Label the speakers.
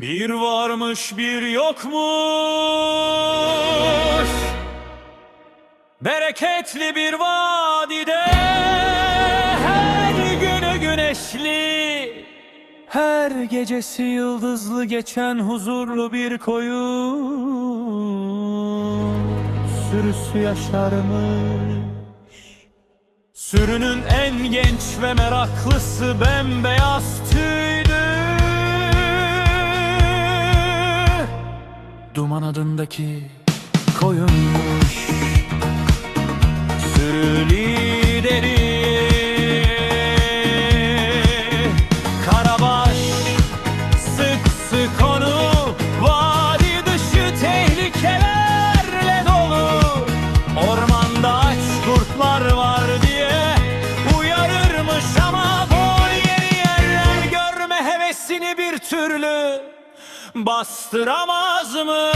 Speaker 1: Bir varmış bir yokmuş, bereketli bir vadide, her günü güneşli, her gecesi yıldızlı geçen huzurlu bir koyun sürüsü yaşarmış. Sürünün en genç ve meraklısı bembeyaz tüydü. Duman adındaki koyunmuş sürü lideri. Karabaş sık sık onu vadi dışı tehlikelerle dolu, ormanda aç kurtlar var diye uyarırmış, ama bu yeni yerler görme hevesini bir türlü bastıramaz mı?